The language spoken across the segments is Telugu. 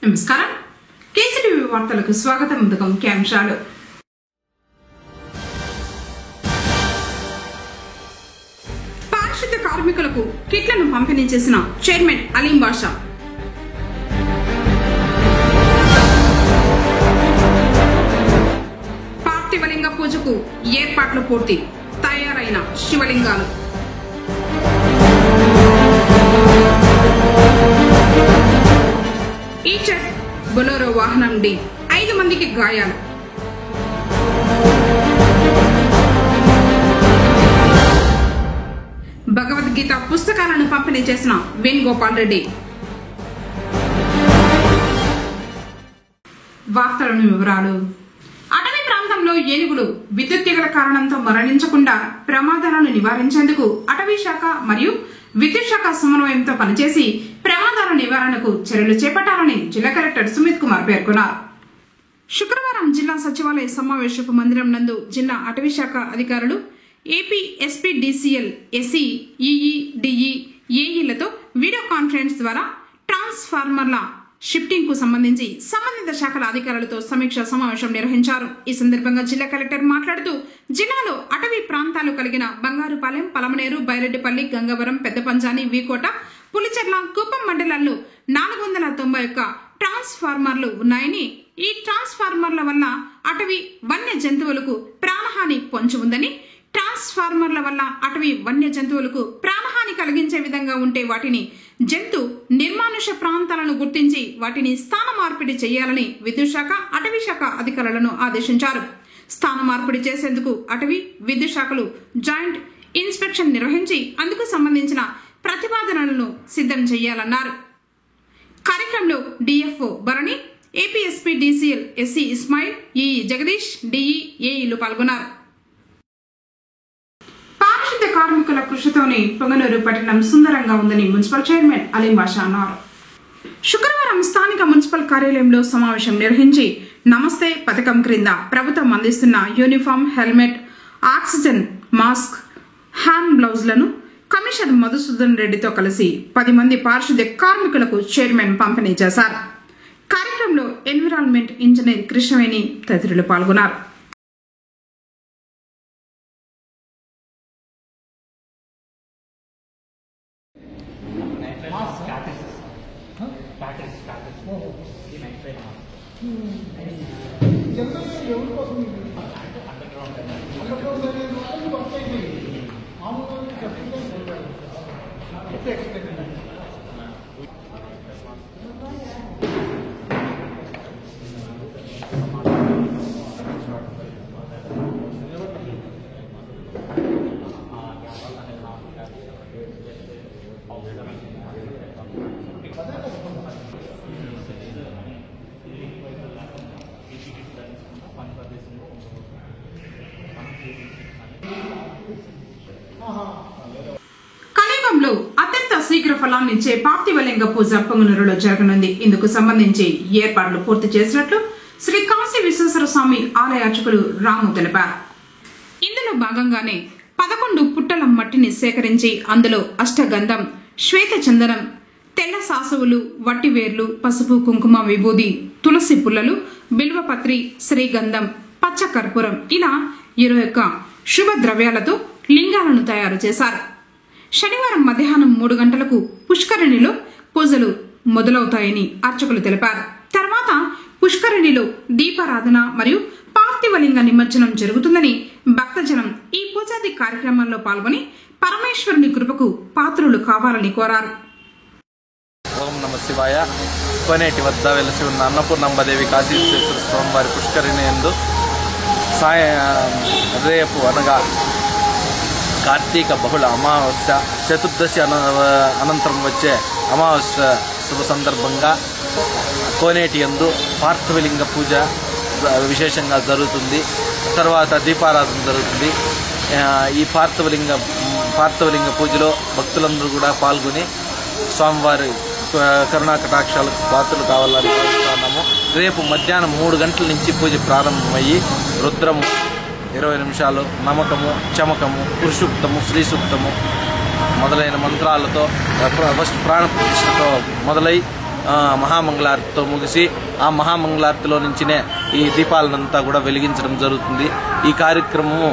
నమస్కారం. కేసీటీవీ వార్తలకు స్వాగతం. ముందుగా ముఖ్యాంశాలు. పారిశుద్ధ్య కార్మికులకు కిట్లను పంపిణీ చేసిన చైర్మన్ అలీం బాషా. పార్థివలింగ పూజకు ఏర్పాట్లు పూర్తి, తయారైన శివలింగాలు. ఈచర్ బొలెరో వాహనం నుండి 5 మందికి గాయాలు. భగవద్గీత పుస్తకాలను పంపిణీ చేసిన వేణుగోపాల్ రెడ్డి. వార్తలను వివరాలు. అటవీ ప్రాంతంలో ఏనుగులు విద్యుత్ తీగల కారణంతో మరణించకుండా ప్రమాదాలను నివారించేందుకు అటవీ శాఖ మరియు విద్యుత్ శాఖ సమన్వయంతో పనిచేసి ప్రమాదాల నివారణకు చర్యలు చేపట్టాలని జిల్లా కలెక్టర్ సుమిత్ కుమార్ పేర్కొన్నారు. శుక్రవారం జిల్లా సచివాలయ సమావేశపు మందిరం నందు జిల్లా అటవీ శాఖ అధికారులు, AP SPDCL, SE, EE, DE, ఏఈలతో వీడియో కాన్ఫరెన్స్ ద్వారా ట్రాన్స్ఫార్మర్ల షిఫ్టింగ్ కు సంబంధించి సంబంధిత శాఖల అధికారులతో సమీక్ష సమావేశం నిర్వహించారు. ఈ సందర్భంగా జిల్లా కలెక్టర్ మాట్లాడుతూ, జిల్లాలో అటవీ ప్రాంతాలు కలిగిన బంగారుపాలెం, పలమనేరు, బైరెడ్డిపల్లి, గంగవరం, పెద్దపంజాని, వీకోట, పులిచెర్ల, కుప్పం మండలాల్లో 491 ట్రాన్స్ఫార్మర్లు ఉన్నాయని, ఈ ట్రాన్స్ఫార్మర్ల వల్ల అటవీ వన్య జంతువులకు ప్రాణహాని పొంచి ఉందని, ట్రాన్స్ఫార్మర్ల వల్ల అటవీ వన్య జంతువులకు ప్రాణహాని కలిగించే విధంగా ఉంటే వాటిని జంతు నిర్మానుష ప్రాంతాలను గుర్తించి వాటిని స్థాన మార్పిడి చేయాలని విద్యుత్ శాఖ, అటవీ శాఖ అధికారులను ఆదేశించారు. స్థాన మార్పిడి చేసేందుకు అటవీ, విద్యుత్ శాఖలు జాయింట్ ఇన్స్పెక్షన్ నిర్వహించి అందుకు సంబంధించిన ప్రతిపాదనలను సిద్ధం చేయాలన్నారు. కార్యక్రమంలో DFO Bharani, AP SPDCL SC Ismail, EE Jagadish, DE, ఏఈలు పాల్గొన్నారు. పారిశుద్ధ్య కార్మికుల కృషితోనే పొంగనూరు పట్టణం సుందరంగా ఉందని మున్సిపల్ చైర్మన్ అలీం బాషా అన్నారు. శుక్రవారం స్థానిక మున్సిపల్ కార్యాలయంలో సమావేశం నిర్వహించి నమస్తే పథకం క్రింద ప్రభుత్వం అందిస్తున్న uniform, helmet, oxygen mask, hand గ్లౌజ్లను కమిషనర్ మధుసూదన్ రెడ్డితో కలిసి 10 మంది పారిశుద్ధ్య కార్మికులకు చైర్మన్ పంపిణీ చేశారు. కార్యక్రమంలో ఎన్విరాన్మెంట్ ఇంజనీర్ కృష్ణవేణి తదితరులు పాల్గొన్నారు. కలియుగంలో అత్యంత శీఘ్ర ఫలాన్నిచ్చే పార్థివలింగ పూజ పొంగనూరులో జరగనుంది. ఇందుకు సంబంధించి ఏర్పాట్లు పూర్తి చేసినట్లు శ్రీ కాశీ విశ్వేశ్వర స్వామి ఆలయ అర్చకులు రాము తెలిపారు. ఇందులో భాగంగానే 11 పుట్టల మట్టిని సేకరించి అందులో అష్టగంధం, శ్వేత చందనం, తెల్ల సాసువులు, వట్టివేర్లు, పసుపు, కుంకుమ, విభూది, తులసి పుల్లలు, బిల్వపత్రి, శ్రీగంధం, పచ్చ కర్పూరం ఇలా 21 శుభ ద్రవ్యాలతో లింగాలను తయారు చేశారు. శనివారం మధ్యాహ్నం 3 గంటలకు పుష్కరిణిలో పూజలు మొదలవుతాయని అర్చకులు తెలిపారు. తర్వాత పుష్కరిణిలో దీపారాధన మరియు పార్థివలింగ నిమజ్జనం జరుగుతుందని భక్తజనం ఈ పూజాది కార్యక్రమాల్లో పాల్గొని పరమేశ్వరుని కృపకు పాత్రులు కావాలని కోరారు. ఓం నమ శివాయ. కోనేటి వద్ద వెలసి ఉన్న అన్నపూర్ణంబదేవి కాశీ విశ్వేశ్వర స్వామి వారి పుష్కరిణి యందు రేపు అనగా కార్తీక బహుళ అమావాస్య చతుర్దశి అనంతరం వచ్చే అమావాస్య శుభ సందర్భంగా కోనేటి యందు పార్థివలింగ పూజ విశేషంగా జరుగుతుంది. తర్వాత దీపారాధన జరుగుతుంది. ఈ పార్థివలింగ పూజలో భక్తులందరూ కూడా పాల్గొని స్వామివారి కరుణా కటాక్షాలకు పాత్రలు కావాలని భావిస్తున్నాము. రేపు మధ్యాహ్నం 3 గంటల నుంచి పూజ ప్రారంభమయ్యి రుద్రము 20 నిమిషాలు, నమకము, చమకము, పురుషూక్తము, శ్రీ సూక్తము మొదలైన మంత్రాలతో ఫస్ట్ ప్రాణ ప్రతిష్టతో మొదలై మహామంగళారతితో ముగిసి ఆ మహామంగళారతిలో నుంచినే ఈ దీపాలనంతా కూడా వెలిగించడం జరుగుతుంది. ఈ కార్యక్రమము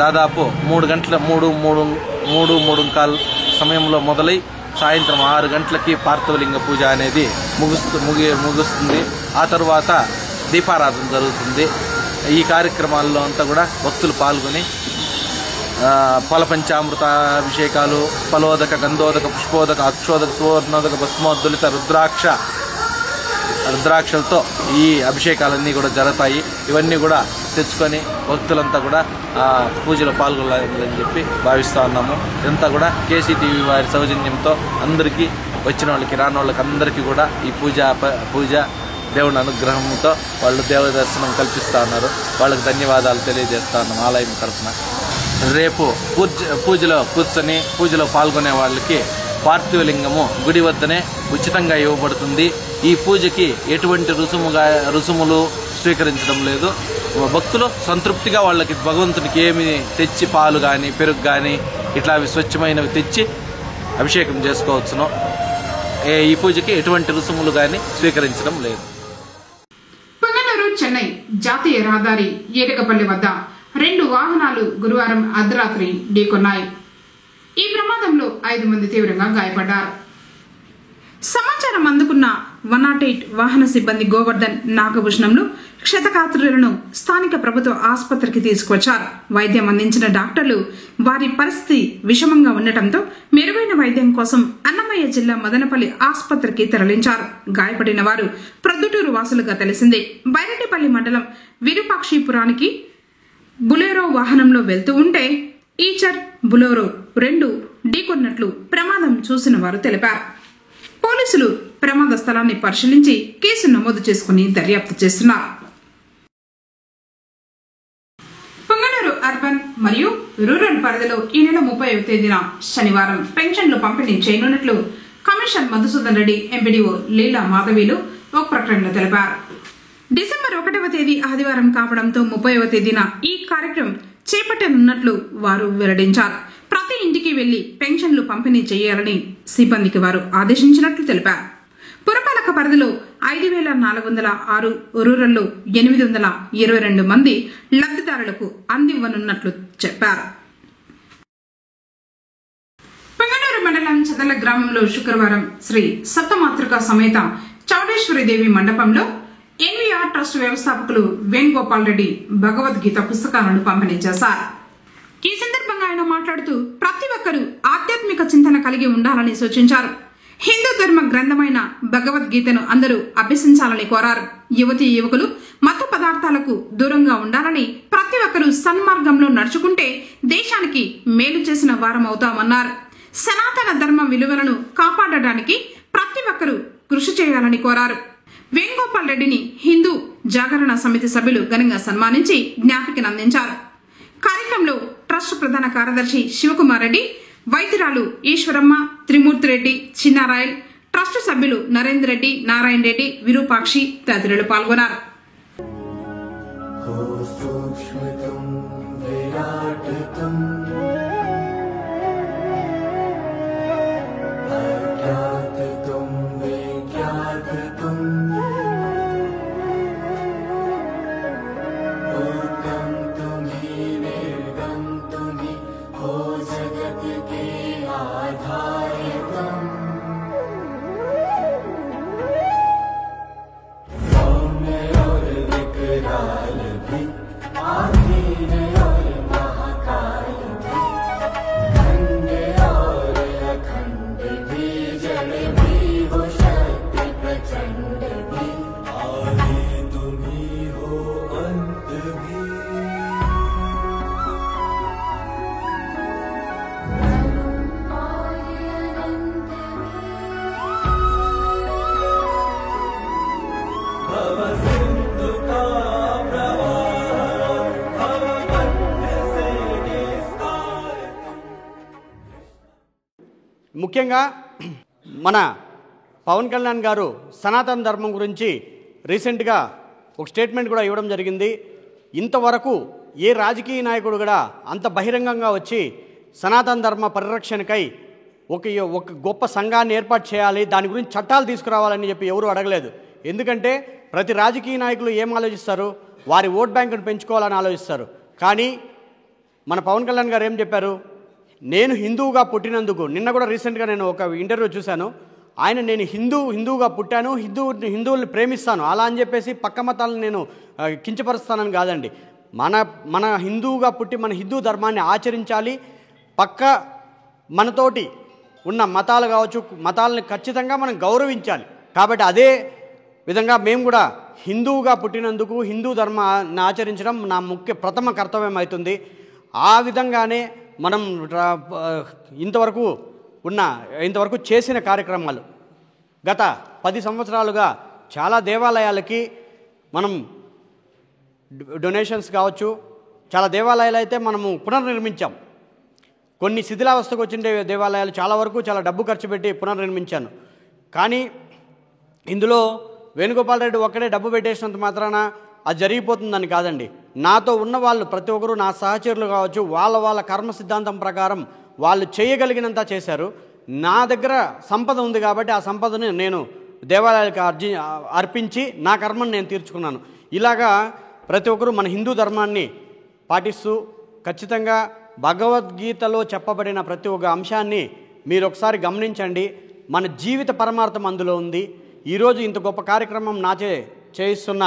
దాదాపు 3:45 సమయంలో మొదలై సాయంత్రం 6 గంటలకి పార్థివలింగ పూజ అనేది ముగుస్తుంది. ఆ తర్వాత దీపారాధన జరుగుతుంది. ఈ కార్యక్రమాల్లో అంతా కూడా భక్తులు పాల్గొని ఫలపంచామృతాభిషేకాలు, ఫలోదక, గంధోదక, పుష్పోదక, అక్షోదక, సువర్ణోదక, భస్మోద్దులిత రుద్రాక్షలతో ఈ అభిషేకాలన్నీ కూడా జరుగుతాయి. ఇవన్నీ కూడా తెచ్చుకొని భక్తులంతా కూడా పూజలో పాల్గొనాలని చెప్పి భావిస్తూ ఉన్నాము. ఇదంతా కూడా కేసీటీవీ వారి సౌజన్యంతో అందరికీ, వచ్చిన వాళ్ళకి, రాని వాళ్ళకి అందరికీ కూడా ఈ పూజ దేవుని అనుగ్రహంతో వాళ్ళు దేవ దర్శనం కల్పిస్తూ ఉన్నారు. వాళ్ళకి ధన్యవాదాలు తెలియజేస్తా ఉన్నాం ఆలయం తరఫున. రేపు పూజలో కూర్చొని పూజలో పాల్గొనే వాళ్ళకి పార్థివలింగము గుడి వద్దనే ఉచితంగా ఇవ్వబడుతుంది. ఈ పూజకి ఎటువంటి రుసుములు స్వీకరించడం లేదు. భక్తులు సంతృప్తిగా వాళ్ళకి భగవంతునికి ఏమి తెచ్చి, పాలు కానీ, పెరుగు కానీ ఇట్లా స్వచ్ఛమైనవి తెచ్చి అభిషేకం చేసుకోవచ్చును. ఈ పూజకి ఎటువంటి రుసుములు కానీ స్వీకరించడం లేదు. పుంగనూరు చెన్నై జాతీయ రహదారి ఏటకపల్లి వద్ద 2 వాహనాలు గురువారం అర్ధరాత్రి ఢీకొన్నాయి. ఈ ప్రమాదంలో 5 మంది తీవ్రంగా గాయపడ్డారు. సమాచారం అందుకున్న 108 వాహన సిబ్బంది గోవర్ధన్, నాగభూషణంలు క్షతగాత్రులను స్థానిక ప్రభుత్వ ఆసుపత్రికి తీసుకువచ్చారు. వైద్యం అందించిన డాక్టర్లు వారి పరిస్థితి విషమంగా ఉండటంతో మెరుగైన వైద్యం కోసం అన్నమయ్య జిల్లా మదనపల్లి ఆసుపత్రికి తరలించారు. గాయపడిన వారు ప్రొద్దుటూరు వాసులుగా తెలిసింది. బైరెడ్డిపల్లి మండలం విరూపాక్షిపురానికి బులెరో వాహనంలో వెళ్తూ ఉంటే ఈచర్, బులెరో 2 ఢీకొన్నట్లు ప్రమాదం చూసిన వారు తెలిపారు. పోలీసులు ప్రమాద స్థలాన్ని పరిశీలించి కేసు నమోదు చేసుకుని దర్యాప్తు చేస్తున్నారు. పుంగనూరు అర్బన్ మరియు రూరల్ పరిధిలో ఈ నెల 30వ తేదీన శనివారం పెన్షన్లు పంపిణీ చేయనున్నట్లు కమిషనర్ మధుసూదన్ రెడ్డి, ఎంపీడీఓ లీలా మాధవీలు ఒక ప్రకటనలో తెలిపారు. డిసెంబర్ 1వ తేదీ ఆదివారం కావడంతో 30వ తేదీన ఈ కార్యక్రమం చేపట్టనున్నట్లు వారు వెల్లడించారు. ప్రతి ఇంటికి వెళ్లి పెన్షన్లు పంపిణీ చేయాలని సిబ్బందికి వారు ఆదేశించినట్లు తెలిపారు. పురపాలక పరిధిలో 5,406, రూరల్లో 822 మంది లబ్ధిదారులకు అందివ్వనున్నట్లు చెప్పారు. పుంగనూరు మండలం చదల గ్రామంలో శుక్రవారం శ్రీ సప్తమాతృక సమేత చౌడేశ్వరిదేవి మండపంలో ఎన్వీఆర్ ట్రస్ట్ వ్యవస్థాపకులు వేణుగోపాల్ రెడ్డి భగవద్గీత పుస్తకాలను పంపిణీ చేశారు. ఈ సందర్భంగా ఆయన మాట్లాడుతూ ప్రతి ఒక్కరూ ఆధ్యాత్మిక చింతన కలిగి ఉండాలని సూచించారు. హిందూ ధర్మ గ్రంథమైన భగవద్గీతను అందరూ అభ్యసించాలని కోరారు. యువతీ యువకులు మత పదార్థాలకు దూరంగా ఉండాలని, ప్రతి ఒక్కరూ సన్మార్గంలో నడుచుకుంటే దేశానికి మేలు చేసిన వారమవుతామన్నారు. సనాతన ధర్మ విలువలను కాపాడడానికి ప్రతి ఒక్కరూ కృషి చేయాలని కోరారు. వేణుగోపాల్ రెడ్డిని హిందూ జాగరణ సమితి సభ్యులు ఘనంగా సన్మానించి జ్ఞాపికను అందించారు. కార్యక్రమంలో ట్రస్ట్ ప్రధాన కార్యదర్శి శివకుమార్ రెడ్డి, వైద్యురాలు ఈశ్వరమ్మ, త్రిమూర్తి రెడ్డి, చిన్నారాయల్, ట్రస్ట్ సభ్యులు నరేంద్ర రెడ్డి, నారాయణ రెడ్డి, విరూపాక్షి తదితరులు పాల్గొన్నారు. ముఖ్యంగా మన పవన్ కళ్యాణ్ గారు సనాతన ధర్మం గురించి రీసెంట్గా ఒక స్టేట్మెంట్ కూడా ఇవ్వడం జరిగింది. ఇంతవరకు ఏ రాజకీయ నాయకుడు కూడా అంత బహిరంగంగా వచ్చి సనాతన ధర్మ పరిరక్షణకై ఒక గొప్ప సంఘాన్ని ఏర్పాటు చేయాలి, దాని గురించి చట్టాలు తీసుకురావాలని చెప్పి ఎవరు అడగలేదు. ఎందుకంటే ప్రతి రాజకీయ నాయకులు ఏం ఆలోచిస్తారు, వారి ఓట్ బ్యాంకును పెంచుకోవాలని ఆలోచిస్తారు. కానీ మన పవన్ కళ్యాణ్ గారు ఏం చెప్పారు, నేను హిందువుగా పుట్టినందుకు, నిన్న కూడా రీసెంట్గా నేను ఒక ఇంటర్వ్యూ చూశాను, ఆయన నేను హిందువుగా పుట్టాను, హిందువుల్ని ప్రేమిస్తాను అలా అని చెప్పేసి పక్క మతాలను నేను కించపరుస్తానని కాదండి. మన హిందువుగా పుట్టి మన హిందూ ధర్మాన్ని ఆచరించాలి, పక్క మనతోటి ఉన్న మతాలు కావచ్చు, మతాలని ఖచ్చితంగా మనం గౌరవించాలి. కాబట్టి అదే విధంగా మేము కూడా హిందువుగా పుట్టినందుకు హిందూ ధర్మాన్ని ఆచరించడం నా ప్రథమ కర్తవ్యం అవుతుంది. ఆ విధంగానే మనం ఇంతవరకు చేసిన కార్యక్రమాలు గత 10 సంవత్సరాలుగా చాలా దేవాలయాలకి మనం డొనేషన్స్ కావచ్చు, చాలా దేవాలయాలు అయితే మనము పునర్నిర్మించాం. కొన్ని శిథిలావస్థకు వచ్చిండే దేవాలయాలు చాలా డబ్బు ఖర్చు పెట్టి పునర్నిర్మించాను. కానీ ఇందులో వేణుగోపాల్ రెడ్డి ఒక్కడే డబ్బు పెట్టేసినంత మాత్రాన అది జరిగిపోతుందని కాదండి. నాతో ఉన్న వాళ్ళు ప్రతి ఒక్కరు, నా సహచరులు కావచ్చు, వాళ్ళ కర్మ సిద్ధాంతం ప్రకారం వాళ్ళు చేయగలిగినంత చేశారు. నా దగ్గర సంపద ఉంది కాబట్టి ఆ సంపదను నేను దేవాలయాలకు అర్పించి నా కర్మను నేను తీర్చుకున్నాను. ఇలాగా ప్రతి ఒక్కరూ మన హిందూ ధర్మాన్ని పాటిస్తూ ఖచ్చితంగా భగవద్గీతలో చెప్పబడిన ప్రతి ఒక్క అంశాన్ని మీరు ఒకసారి గమనించండి. మన జీవిత పరమార్థం అందులో ఉంది. ఈరోజు ఇంత గొప్ప కార్యక్రమం చేయిస్తున్న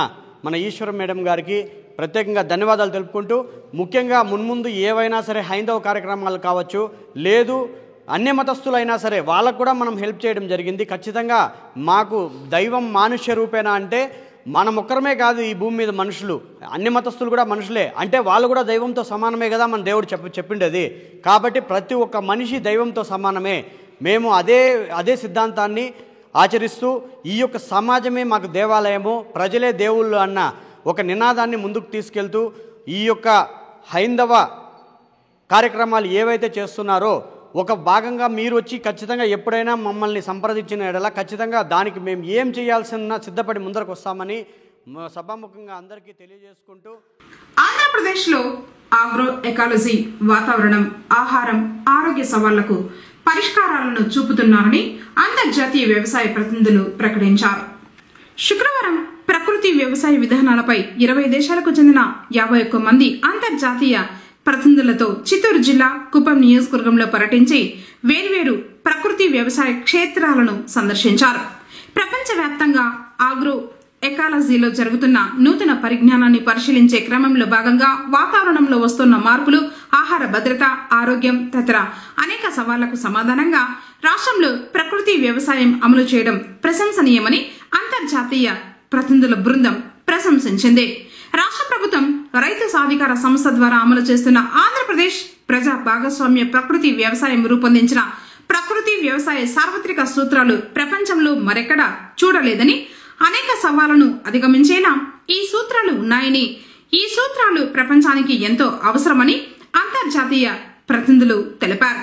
మన ఈశ్వరం మేడం గారికి ప్రత్యేకంగా ధన్యవాదాలు తెలుపుకుంటూ, ముఖ్యంగా మున్ముందు ఏవైనా సరే హైందవ కార్యక్రమాలు కావచ్చు, లేదు అన్య మతస్థులైనా సరే వాళ్ళకు కూడా మనం హెల్ప్ చేయడం జరిగింది. ఖచ్చితంగా మాకు దైవం మానుష్య రూపేణ అంటే మనం ఒక్కరమే కాదు ఈ భూమి మీద మనుషులు, అన్య మతస్థులు కూడా మనుషులే, అంటే వాళ్ళు కూడా దైవంతో సమానమే కదా మన దేవుడు చెప్పిండేది. కాబట్టి ప్రతి ఒక్క మనిషి దైవంతో సమానమే. మేము అదే సిద్ధాంతాన్ని ఆచరిస్తూ ఈ యొక్క సమాజమే మాకు దేవాలయము, ప్రజలే దేవుళ్ళు అన్న ఒక నినాదాన్ని ముందుకు తీసుకెళ్తూ ఈ యొక్క హైందవ కార్యక్రమాలు ఏవైతే చేస్తున్నారో ఒక భాగంగా మీరు వచ్చి ఖచ్చితంగా ఎప్పుడైనా మమ్మల్ని సంప్రదించిన ఎడల ఖచ్చితంగా దానికి మేము ఏం చేయాల్సిన సిద్ధపడి ముందరకు వస్తామని సభాముఖంగా అందరికీ తెలియజేసుకుంటూ, ఆంధ్రప్రదేశ్లో ఆగ్రో ఎకాలజీ వాతావరణం, ఆహారం, ఆరోగ్య సవాళ్లకు పరిష్కారాలను చూపుతున్నారని అంతర్జాతీయ వ్యవసాయ ప్రతినిధులు ప్రకటించారు. శుక్రవారం ప్రకృతి వ్యవసాయ విధానాలపై 20 దేశాలకు చెందిన 51 మంది అంతర్జాతీయ ప్రతినిధులతో చిత్తూరు జిల్లా కుప్పం నియోజకవర్గంలో పర్యటించి వేర్వేరు ప్రకృతి వ్యవసాయ క్షేత్రాలను సందర్శించారు. ప్రపంచవ్యాప్తంగా ఆగ్రో ఎకాలజీలో జరుగుతున్న నూతన పరిజ్ఞానాన్ని పరిశీలించే క్రమంలో భాగంగా వాతావరణంలో వస్తున్న మార్పులు, ఆహార భద్రత, ఆరోగ్యం తదితర అనేక సవాళ్లకు సమాధానంగా రాష్ట్రంలో ప్రకృతి వ్యవసాయం అమలు చేయడం ప్రశంసనీయమని అంతర్జాతీయ ప్రతినిధుల బృందం ప్రశంసించింది. రాష్ట్ర ప్రభుత్వం రైతు సాధికార సంస్థ ద్వారా అమలు చేస్తున్న ఆంధ్రప్రదేశ్ ప్రజా భాగస్వామ్య ప్రకృతి వ్యవసాయం రూపొందించిన ప్రకృతి వ్యవసాయ సార్వత్రిక సూత్రాలు ప్రపంచంలో మరెక్కడా చూడలేదని, అనేక సవాళ్లను అధిగమించేలా ఈ సూత్రాలు ఉన్నాయని, ఈ సూత్రాలు ప్రపంచానికి ఎంతో అవసరమని అంతర్జాతీయ ప్రతినిధులు తెలిపారు.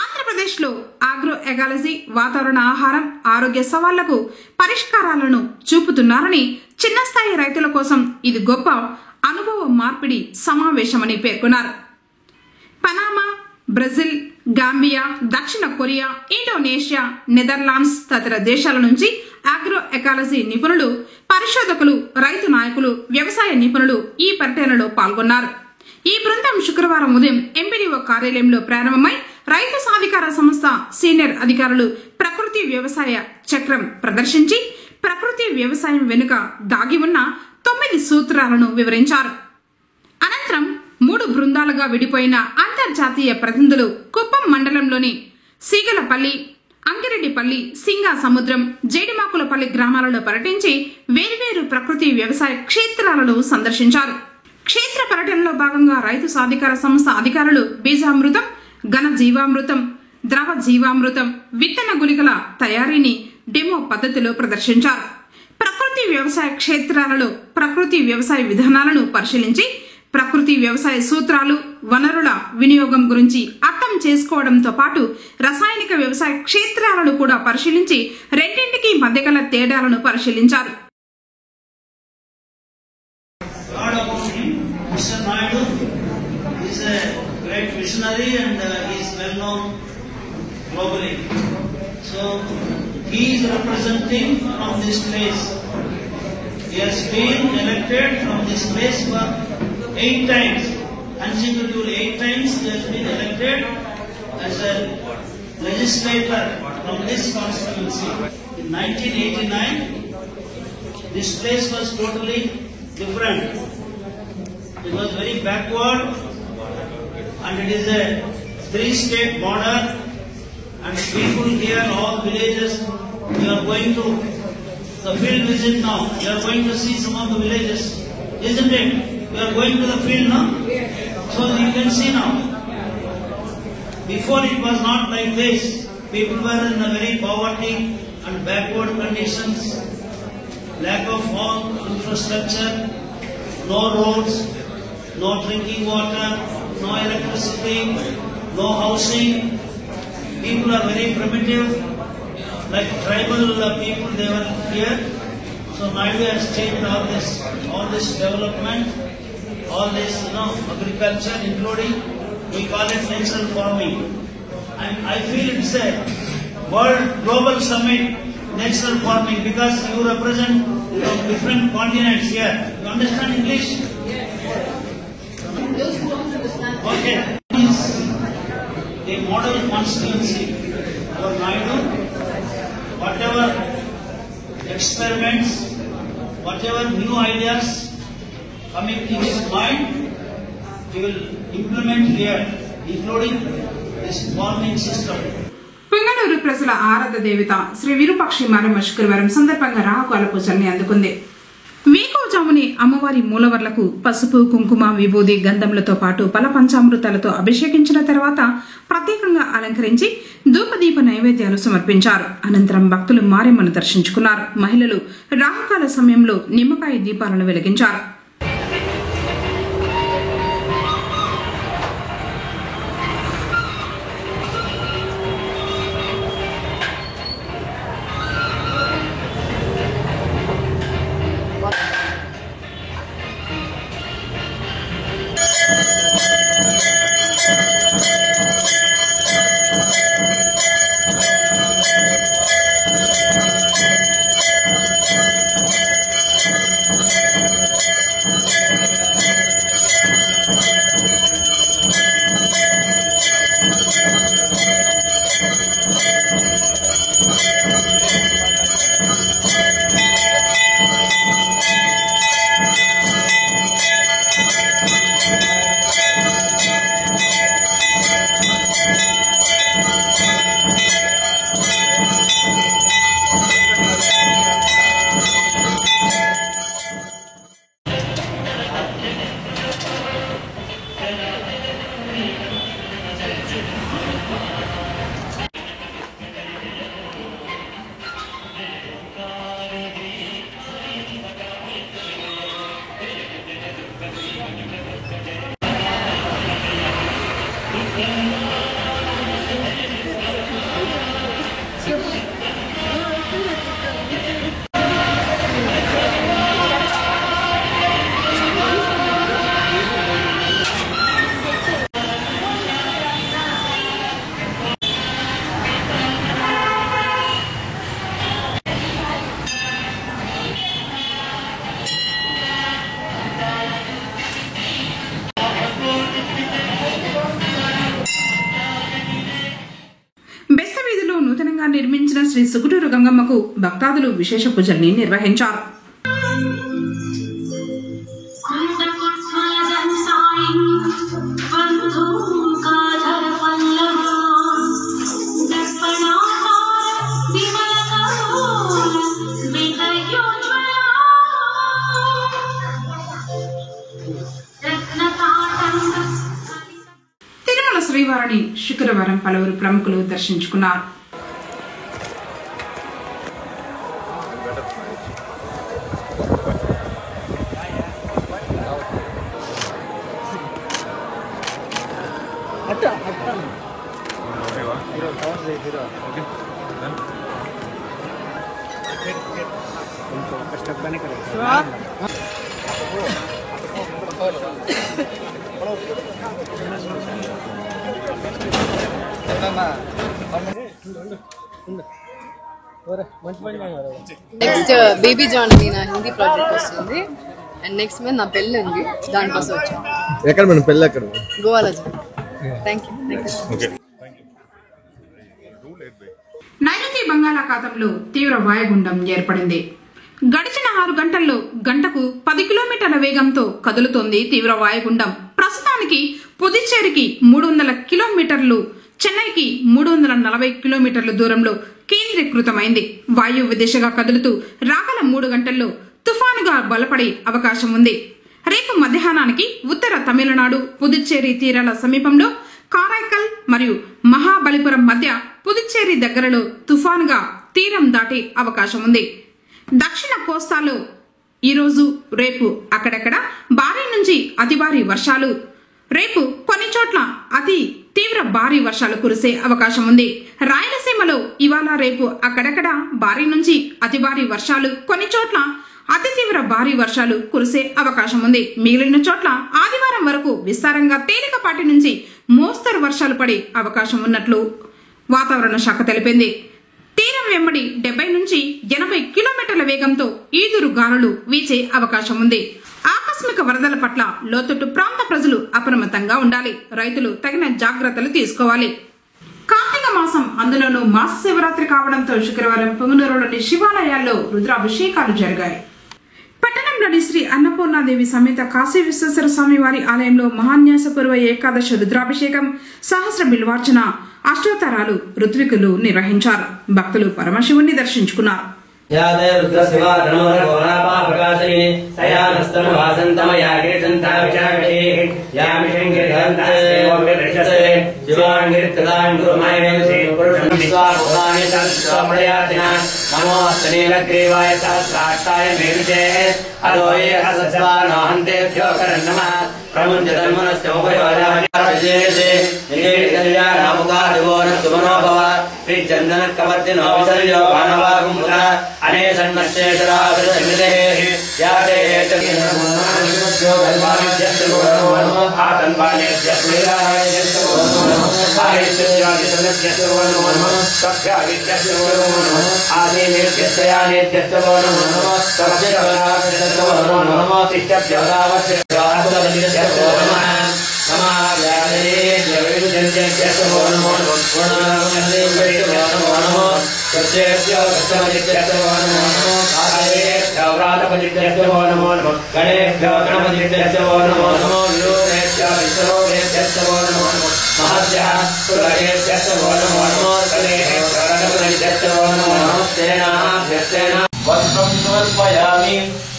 ఆంధ్రప్రదేశ్లో ఆగ్రో ఎకాలజీ వాతావరణ, ఆహారం, ఆరోగ్య సవాళ్లకు పరిష్కారాలను చూపుతున్నారని, చిన్న స్థాయి రైతుల కోసం ఇది గొప్ప అనుభవ మార్పిడి సమావేశమని పేర్కొన్నారు. పనామా, బ్రెజిల్, గాంబియా, దక్షిణ కొరియా, ఇండోనేషియా, నెదర్లాండ్స్ తదితర దేశాల నుంచి ఆగ్రో ఎకాలజీ నిపుణులు, పరిశోధకులు, రైతు నాయకులు, వ్యవసాయ నిపుణులు ఈ పర్యటనలో పాల్గొన్నారు. ఈ బృందం శుక్రవారం ఉదయం ఎంపీడీఓ కార్యాలయంలో ప్రారంభమై రైతు సాధికార సంస్థ సీనియర్ అధికారులు ప్రకృతి వ్యవసాయ చక్రం ప్రదర్శించి ప్రకృతి వ్యవసాయం వెనుక దాగి ఉన్న 9 సూత్రాలను వివరించారు. అనంతరం 3 బృందాలుగా విడిపోయిన అంతర్జాతీయ ప్రతినిధులు కుప్పం మండలంలోని సీగలపల్లి, అంకిరెడ్డిపల్లి, సింగా సముద్రం, జేడిమాకులపల్లి గ్రామాలలో పర్యటించి వేర్వేరు ప్రకృతి వ్యవసాయ క్షేత్రాలను సందర్శించారు. క్షేత్ర పర్యటనలో భాగంగా రైతు సాధికార సంస్థ అధికారులు బీజామృతం, ఘన జీవామృతం, ద్రవ జీవామృతం, విత్తన గుళికల తయారీని డెమో పద్ధతిలో ప్రదర్శించారు. ప్రకృతి వ్యవసాయ క్షేత్రాలలో ప్రకృతి వ్యవసాయ విధానాలను పరిశీలించి ప్రకృతి వ్యవసాయ సూత్రాలు, వనరుల వినియోగం గురించి అర్థం చేసుకోవడంతో పాటు రసాయనిక వ్యవసాయ క్షేత్రాలను కూడా పరిశీలించి రెండింటికి మధ్య గల తేడాలను పరిశీలించారు. Great visionary and he is well known globally. So he is representing from this place. He has been elected from this place for 8 times. Consecutively 8 times he has been elected as a legislator from this constituency. In 1989, this place was totally different. It was very backward, and it is a 3-state border, and people here, all villages, you are going to the field visit now. You are going to see some of the villages, isn't it? You are going to the field now, so you can see now. Before it was not like this. People were in a very poverty and backward conditions, lack of all infrastructure, no roads, no drinking water, no electricity, no housing. People are very primitive, like tribal people. They were here. So Naidu has changed all this development, all this agriculture, including we call it natural farming. And I feel it's a world global summit, natural farming, because you represent different continents here. You understand English? Okay. This is a model constituency for Naidu. Whatever experiments, whatever new ideas coming in his mind, he will implement here, including this farming system. Punganur ప్రజల ఆరాధ దేవత శ్రీ విరూపాక్షి మారమ్మ శుక్రవారం సందర్భంగా రాహుకాల పూజల్ని అందుకుంది. వేకువజాముని అమ్మవారి మూలవర్లకు పసుపు, కుంకుమ, విభూది, గంధములతో పాటు పల పంచామృతాలతో అభిషేకించిన తర్వాత ప్రత్యేకంగా అలంకరించి ధూపదీప నైవేద్యాలు సమర్పించారు. అనంతరం భక్తులు మారెమ్మను దర్శించుకున్నారు. మహిళలు రాహుకాల సమయంలో నిమ్మకాయ దీపాలను వెలిగించారు. నిర్మించిన శ్రీ సుగుటూరు గంగమ్మకు భక్తాదులు విశేష పూజల్ని నిర్వహించారు. తిరుమల శ్రీవారిని శుక్రవారం పలువురు ప్రముఖులు దర్శించుకున్నారు. నెక్స్ట్ బేబీ జాన్ అని నా హిందీ ప్రాజెక్ట్ వస్తుంది అండ్ నెక్స్ట్ మీద నా పెళ్ళి ఉంది, దానికోసం వచ్చాను. ఎక్కడ మేడం పెళ్ళి? ఎక్కడ? గోవాలో. Thank you. నైరుతి బంగాళాఖాతంలో తీవ్ర వాయుగుండం ఏర్పడింది. గడిచిన 6 గంటల్లో గంటకు 10 కిలోమీటర్ల వేగంతో కదులుతోంది తీవ్ర వాయుగుండం. ప్రస్తుతానికి పుదుచ్చేరికి 300 కిలోమీటర్లు, చెన్నైకి 340 కిలోమీటర్ల దూరంలో కేంద్రీకృతమైంది. వాయువ్య దిశగా కదులుతూ రాగల 3 గంటల్లో తుఫానుగా బలపడే అవకాశం ఉంది. రేపు మధ్యాహ్నానికి ఉత్తర తమిళనాడు, పుదుచ్చేరి తీరాల సమీపంలో కారైకల్ మరియు మహాబలిపురం మధ్య పుదుచ్చేరి దగ్గరలో తుఫానుగా తీరం దాటే అవకాశం ఉంది. దక్షిణ కోస్తాలో ఈరోజు రేపు అక్కడక్కడ భారీ నుంచి అతి భారీ వర్షాలు, రేపు కొన్ని చోట్ల అతి తీవ్ర భారీ వర్షాలు కురిసే అవకాశం ఉంది. రాయలసీమలో ఇవాళ రేపు అక్కడక్కడ భారీ నుంచి అతి భారీ వర్షాలు, కొన్ని చోట్ల అతి తీవ్ర భారీ వర్షాలు కురిసే అవకాశం ఉంది. మిగిలిన చోట్ల ఆదివారం వరకు విస్తారంగా తేలికపాటి నుంచి మోస్తరు వర్షాలు పడే అవకాశం ఉన్నట్లు వాతావరణ శాఖ తెలిపింది. తీరం వెంబడి 70 నుంచి 80 కిలోమీటర్ల వేగంతో ఈదురు గాలులు వీచే అవకాశం ఉంది. ఆకస్మిక వరదల పట్ల లోతట్టు ప్రాంత ప్రజలు అప్రమత్తంగా ఉండాలి. రైతులు తగిన జాగ్రత్తలు తీసుకోవాలి. కార్తీక మాసం, అందులోనూ మాస శివరాత్రి కావడంతో శుక్రవారం పొంగనూరులోని శివాలయాల్లో రుద్రాభిషేకాలు జరిగాయి. పట్టణంలోని శ్రీ అన్నపూర్ణాదేవి సమేత కాశీ విశ్వేశ్వర స్వామి వారి ఆలయంలో మహాన్యాసపూర్వ ఏకాదశి రుద్రాభిషేకం, సహస్ర బిల్వార్చన, అష్టోత్తరాలు ఋత్వికులు నిర్వహించారు. భక్తులు పరమశివుణ్ణి దర్శించుకున్నారు.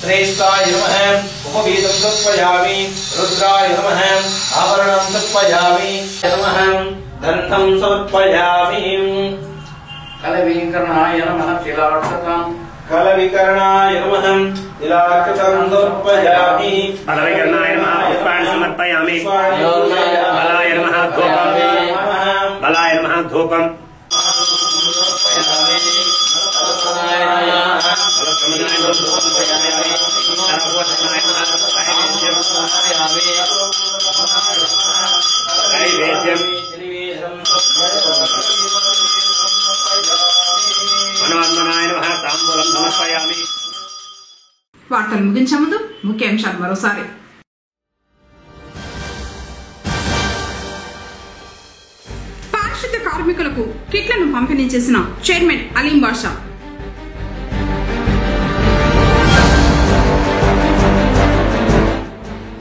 श्रेष्ठाय नमः उपवीतं तत्पयामि रुद्राय नमः आभरणं तत्पयामि नमः दन्तं समर्पयामि कलविकर्णाय नमः तिलाक्षतं कलविकर्णाय नमः तिलाक्षतं समर्पयामि कलविकर्णाय नमः पुष्पाणि समर्पयामि बलाय नमः धूपं बलाय नमः धूपं వార్తలు ముగించే ముందు ముఖ్యాంశాలు మరోసారి. పారిశుద్ధ కార్మికులకు కిట్లను పంపిణీ చేసిన చైర్మన్ అలీం బాషా.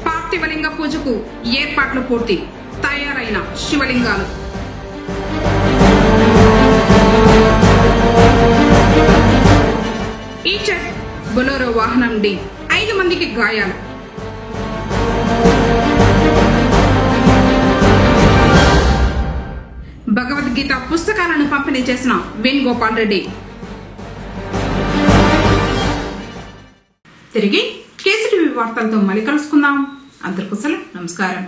పార్థివలింగ పూజకు ఏర్పాట్లు పూర్తి, తయారైన శివలింగాలు. ఈచర్ బొలెరో వాహనం ఢీ, 5 మందికి గాయాలు. భగవద్గీత పుస్తకాలను పంపిణీ చేసిన వేణుగోపాల్ రెడ్డి. తిరిగి కేసీటీవీ వార్తలతో మళ్ళీ కలుసుకుందాం. అందరికీ నమస్కారం.